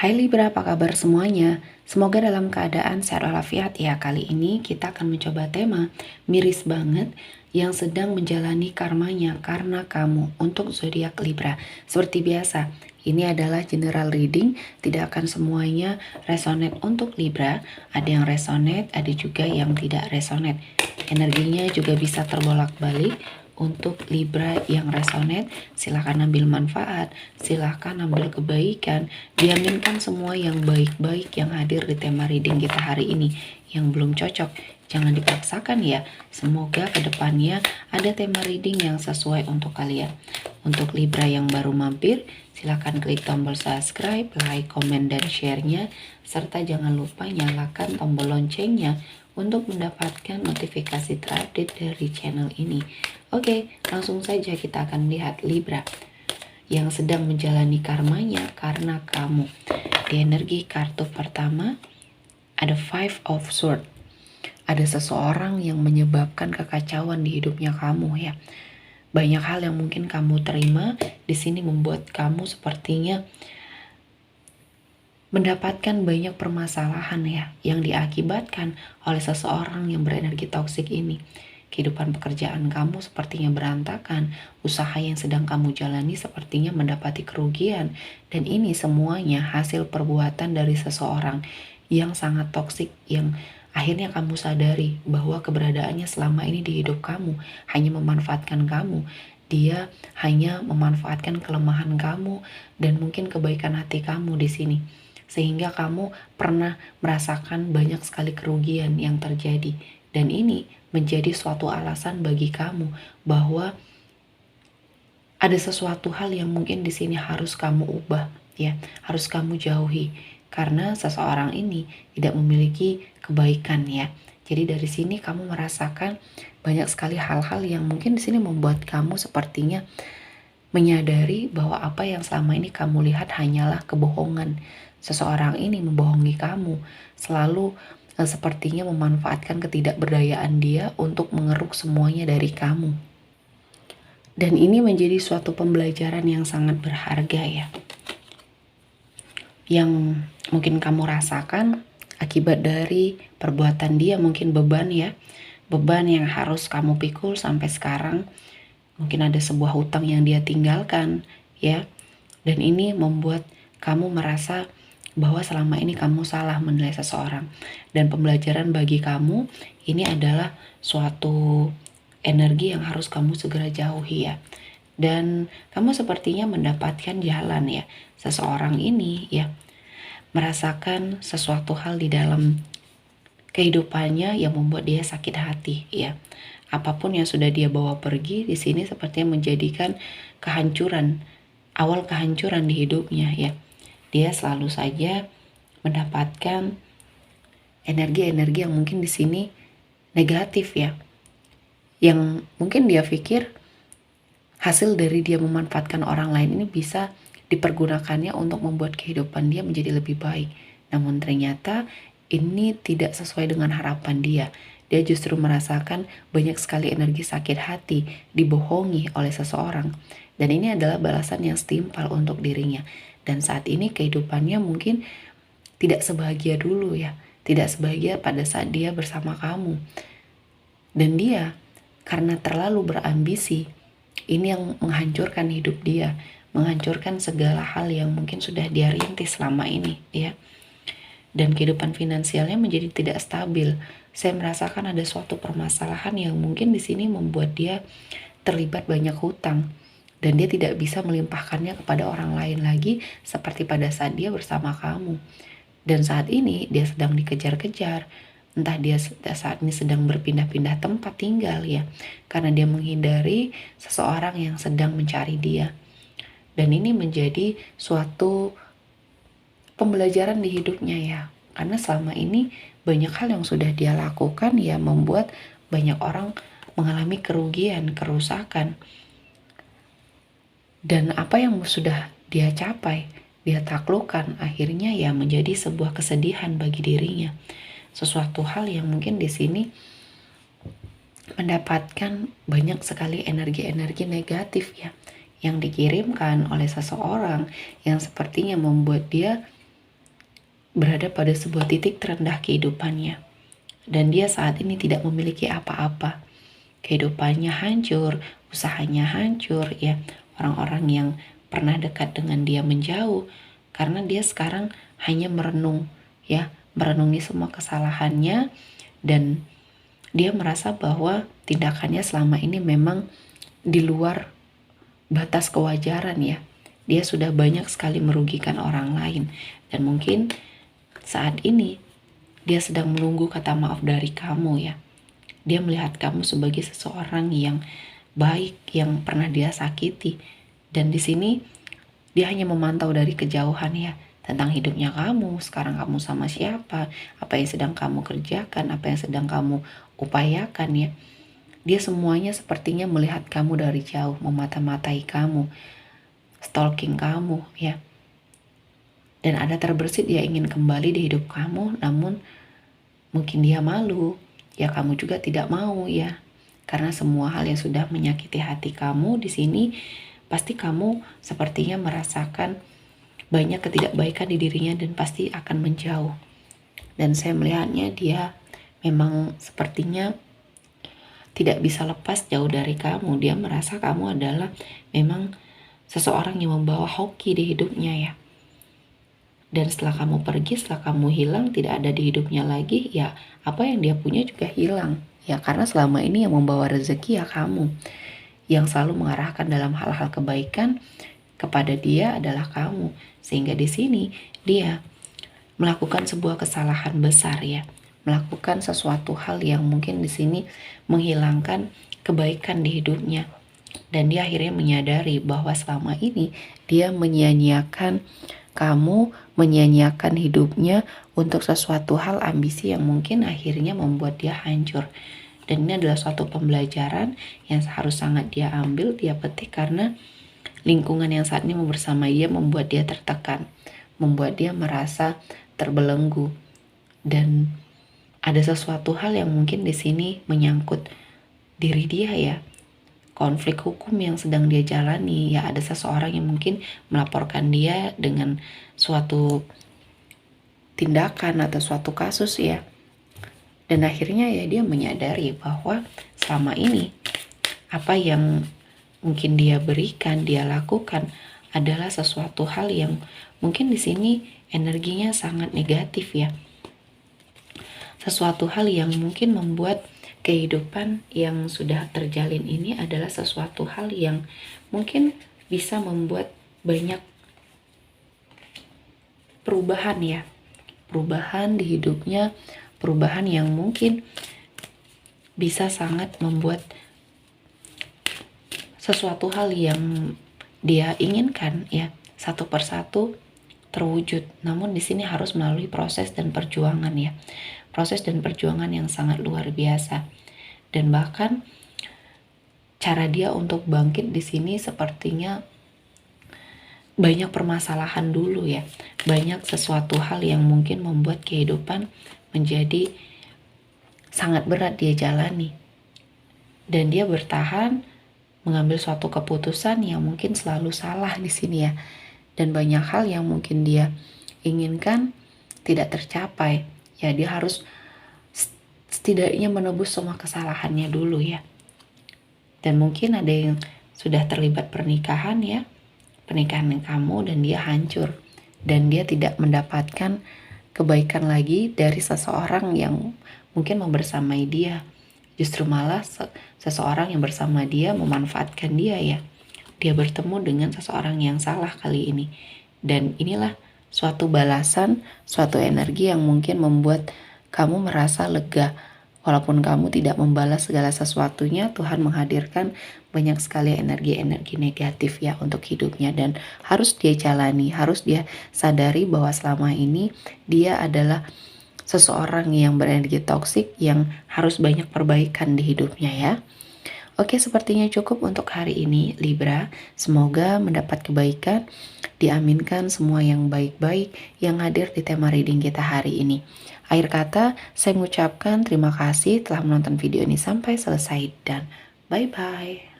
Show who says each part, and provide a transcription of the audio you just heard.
Speaker 1: Hai Libra, apa kabar semuanya? Semoga dalam keadaan sehat walafiat ya. Kali ini kita akan mencoba tema miris banget yang sedang menjalani karmanya karena kamu untuk zodiak Libra. Seperti biasa, ini adalah general reading, tidak akan semuanya resonate untuk Libra. Ada yang resonate, ada juga yang tidak resonate. Energinya juga bisa terbolak-balik. Untuk Libra yang resonate, silahkan ambil manfaat, silahkan ambil kebaikan, diaminkan semua yang baik-baik yang hadir di tema reading kita hari ini. Yang belum cocok, jangan dipaksakan ya. Semoga kedepannya ada tema reading yang sesuai untuk kalian. Untuk Libra yang baru mampir, silahkan klik tombol subscribe, like, komen, dan share-nya. Serta jangan lupa nyalakan tombol loncengnya untuk mendapatkan notifikasi terupdate dari channel ini. Oke, langsung saja kita akan melihat Libra yang sedang menjalani karmanya karena kamu. Di energi kartu pertama ada Five of Swords. Ada seseorang yang menyebabkan kekacauan di hidupnya kamu ya. Banyak hal yang mungkin kamu terima di sini membuat kamu sepertinya mendapatkan banyak permasalahan ya yang diakibatkan oleh seseorang yang berenergi toksik ini. Kehidupan pekerjaan kamu sepertinya berantakan, usaha yang sedang kamu jalani sepertinya mendapati kerugian, dan ini semuanya hasil perbuatan dari seseorang yang sangat toksik yang akhirnya kamu sadari bahwa keberadaannya selama ini di hidup kamu hanya memanfaatkan kamu. Dia hanya memanfaatkan kelemahan kamu dan mungkin kebaikan hati kamu di sini. Sehingga kamu pernah merasakan banyak sekali kerugian yang terjadi. Dan ini menjadi suatu alasan bagi kamu bahwa ada sesuatu hal yang mungkin di sini harus kamu ubah, ya, harus kamu jauhi karena seseorang ini tidak memiliki kebaikan ya. Jadi dari sini kamu merasakan banyak sekali hal-hal yang mungkin di sini membuat kamu sepertinya menyadari bahwa apa yang selama ini kamu lihat hanyalah kebohongan. Seseorang ini membohongi kamu, selalu sepertinya memanfaatkan ketidakberdayaan dia untuk mengeruk semuanya dari kamu. Dan ini menjadi suatu pembelajaran yang sangat berharga ya. Yang mungkin kamu rasakan akibat dari perbuatan dia, mungkin beban ya. Beban yang harus kamu pikul sampai sekarang. Mungkin ada sebuah hutang yang dia tinggalkan ya. Dan ini membuat kamu merasa bahwa selama ini kamu salah menilai seseorang. Dan pembelajaran bagi kamu ini adalah suatu energi yang harus kamu segera jauhi ya. Dan kamu sepertinya mendapatkan jalan ya. Seseorang ini ya merasakan sesuatu hal di dalam kehidupannya yang membuat dia sakit hati ya. Apapun yang sudah dia bawa pergi di sini sepertinya menjadikan kehancuran, awal kehancuran di hidupnya ya. Dia selalu saja mendapatkan energi-energi yang mungkin di sini negatif ya. Yang mungkin dia pikir hasil dari dia memanfaatkan orang lain ini bisa dipergunakannya untuk membuat kehidupan dia menjadi lebih baik. Namun ternyata ini tidak sesuai dengan harapan dia. Dia justru merasakan banyak sekali energi sakit hati, dibohongi oleh seseorang. Dan ini adalah balasan yang setimpal untuk dirinya. Dan saat ini kehidupannya mungkin tidak sebahagia dulu ya. Tidak sebahagia pada saat dia bersama kamu. Dan dia karena terlalu berambisi, ini yang menghancurkan hidup dia. Menghancurkan segala hal yang mungkin sudah dia rintis selama ini ya. Dan kehidupan finansialnya menjadi tidak stabil. Saya merasakan ada suatu permasalahan yang mungkin di sini membuat dia terlibat banyak hutang. Dan dia tidak bisa melimpahkannya kepada orang lain lagi seperti pada saat dia bersama kamu. Dan saat ini dia sedang dikejar-kejar. Entah dia saat ini sedang berpindah-pindah tempat tinggal ya. Karena dia menghindari seseorang yang sedang mencari dia. Dan ini menjadi suatu pembelajaran di hidupnya ya. Karena selama ini banyak hal yang sudah dia lakukan ya membuat banyak orang mengalami kerugian, kerusakan. Dan apa yang sudah dia capai, dia taklukkan, akhirnya ya menjadi sebuah kesedihan bagi dirinya. Sesuatu hal yang mungkin di sini mendapatkan banyak sekali energi-energi negatif ya, yang dikirimkan oleh seseorang yang sepertinya membuat dia berada pada sebuah titik terendah kehidupannya. Dan dia saat ini tidak memiliki apa-apa. Kehidupannya hancur, usahanya hancur, ya. Orang-orang yang pernah dekat dengan dia menjauh karena dia sekarang hanya merenung, ya, merenungi semua kesalahannya, dan dia merasa bahwa tindakannya selama ini memang di luar batas kewajaran, ya. Dia sudah banyak sekali merugikan orang lain, dan mungkin saat ini dia sedang menunggu kata maaf dari kamu, ya. Dia melihat kamu sebagai seseorang yang baik, yang pernah dia sakiti, dan di sini dia hanya memantau dari kejauhan, ya, tentang hidupnya kamu. Sekarang kamu sama siapa, apa yang sedang kamu kerjakan, apa yang sedang kamu upayakan, ya. Dia semuanya sepertinya melihat kamu dari jauh, memata-matai kamu, stalking kamu, ya. Dan ada terbersit dia ingin kembali di hidup kamu, namun mungkin dia malu, ya kamu juga tidak mau, ya. Karena semua hal yang sudah menyakiti hati kamu di sini, pasti kamu sepertinya merasakan banyak ketidakbaikan di dirinya dan pasti akan menjauh. Dan saya melihatnya dia memang sepertinya tidak bisa lepas jauh dari kamu. Dia merasa kamu adalah memang seseorang yang membawa hoki di hidupnya, ya. Dan setelah kamu pergi, setelah kamu hilang, tidak ada di hidupnya lagi, ya apa yang dia punya juga hilang. Ya karena selama ini yang membawa rezeki ya kamu. Yang selalu mengarahkan dalam hal-hal kebaikan kepada dia adalah kamu. Sehingga di sini dia melakukan sebuah kesalahan besar, ya. Melakukan sesuatu hal yang mungkin di sini menghilangkan kebaikan di hidupnya. Dan dia akhirnya menyadari bahwa selama ini dia menyia-nyiakan kamu, menyia-nyiakan hidupnya untuk sesuatu hal ambisi yang mungkin akhirnya membuat dia hancur. Dan ini adalah suatu pembelajaran yang harus sangat dia ambil, dia petik, karena lingkungan yang saat ini bersama dia membuat dia tertekan, membuat dia merasa terbelenggu, dan ada sesuatu hal yang mungkin di sini menyangkut diri dia, ya. Konflik hukum yang sedang dia jalani, ya ada seseorang yang mungkin melaporkan dia dengan suatu tindakan atau suatu kasus, ya. Dan akhirnya ya dia menyadari bahwa selama ini apa yang mungkin dia berikan, dia lakukan adalah sesuatu hal yang mungkin di sini energinya sangat negatif, ya. Sesuatu hal yang mungkin membuat kehidupan yang sudah terjalin ini adalah sesuatu hal yang mungkin bisa membuat banyak perubahan, ya. Perubahan di hidupnya, perubahan yang mungkin bisa sangat membuat sesuatu hal yang dia inginkan, ya, satu persatu terwujud. Namun di sini harus melalui proses dan perjuangan, ya. Proses dan perjuangan yang sangat luar biasa. Dan bahkan cara dia untuk bangkit di sini sepertinya banyak permasalahan dulu, ya. Banyak sesuatu hal yang mungkin membuat kehidupan menjadi sangat berat dia jalani. Dan dia bertahan mengambil suatu keputusan yang mungkin selalu salah di sini, ya. Dan banyak hal yang mungkin dia inginkan tidak tercapai. Ya dia harus setidaknya menebus semua kesalahannya dulu, ya. Dan mungkin ada yang sudah terlibat pernikahan, ya. Pernikahan kamu dan dia hancur. Dan dia tidak mendapatkan kebaikan lagi dari seseorang yang mungkin membersamai dia. Justru malah seseorang yang bersama dia memanfaatkan dia, ya. Dia bertemu dengan seseorang yang salah kali ini. Dan inilah suatu balasan, suatu energi yang mungkin membuat kamu merasa lega. Walaupun kamu tidak membalas segala sesuatunya, Tuhan menghadirkan banyak sekali energi-energi negatif, ya, untuk hidupnya. Dan harus dia jalani, harus dia sadari bahwa selama ini dia adalah seseorang yang berenergi toksik yang harus banyak perbaikan di hidupnya, ya. Oke, sepertinya cukup untuk hari ini, Libra. Semoga mendapat kebaikan, diaminkan semua yang baik-baik yang hadir di tema reading kita hari ini. Akhir kata, saya mengucapkan terima kasih telah menonton video ini sampai selesai dan bye-bye.